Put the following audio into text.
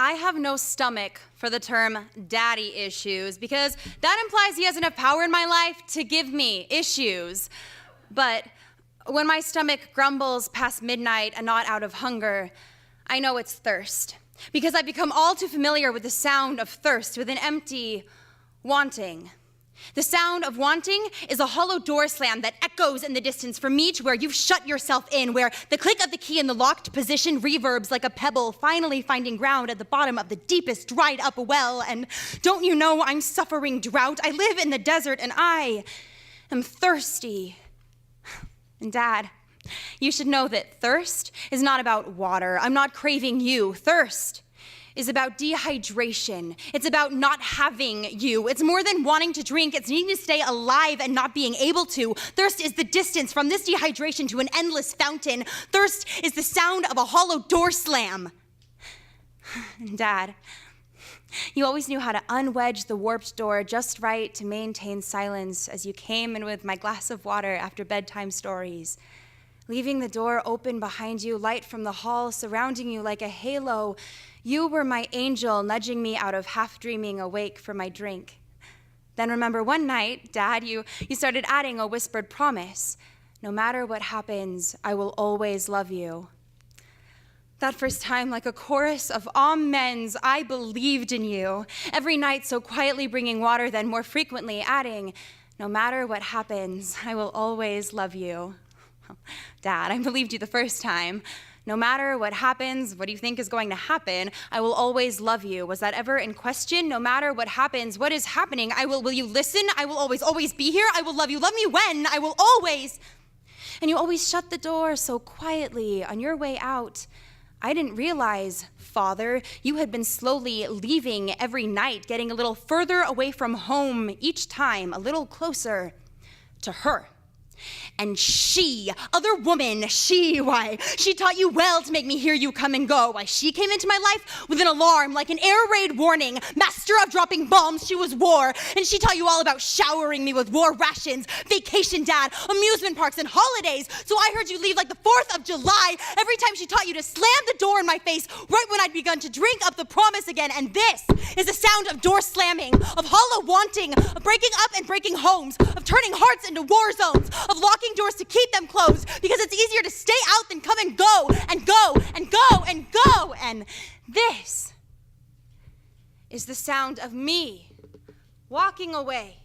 I have no stomach for the term daddy issues because that implies he has enough power in my life to give me issues. But when my stomach grumbles past midnight and not out of hunger, I know it's thirst because I've become all too familiar with the sound of thirst, with an empty wanting. The sound of wanting is a hollow door slam that echoes in the distance from me to where you've shut yourself in, where the click of the key in the locked position reverbs like a pebble finally finding ground at the bottom of the deepest dried up well. And don't you know I'm suffering drought? I live in the desert and I am thirsty. And Dad, you should know that thirst is not about water. I'm not craving you. Thirst is about dehydration. It's about not having you. It's more than wanting to drink. It's needing to stay alive and not being able to. Thirst is the distance from this dehydration to an endless fountain. Thirst is the sound of a hollow door slam. Dad, you always knew how to unwedge the warped door just right to maintain silence as you came in with my glass of water after bedtime stories. Leaving the door open behind you, light from the hall surrounding you like a halo. You were my angel, nudging me out of half-dreaming awake for my drink. Then remember one night, Dad, you started adding a whispered promise. No matter what happens, I will always love you. That first time, like a chorus of amens, I believed in you. Every night, so quietly bringing water, then more frequently adding, no matter what happens, I will always love you. Dad, I believed you the first time. No matter what happens, what do you think is going to happen, I will always love you. Was that ever in question? No matter what happens, what is happening, will you listen? I will always be here. I will love you. Love me when? I will always. And you always shut the door so quietly on your way out. I didn't realize, Father, you had been slowly leaving every night, getting a little further away from home each time, a little closer to her. And she, other woman, she taught you well to make me hear you come and go. Why, she came into my life with an alarm, like an air raid warning, master of dropping bombs, she was war. And she taught you all about showering me with war rations, vacation dad, amusement parks, and holidays. So I heard you leave like the 4th of July every time she taught you to slam the door in my face right when I'd begun to drink up the promise again. And this is the sound of door slamming, of hollow wanting, of breaking up and breaking homes, of turning hearts into war zones, of locking doors to keep them closed because it's easier to stay out than come and go and go and go and go. And this is the sound of me walking away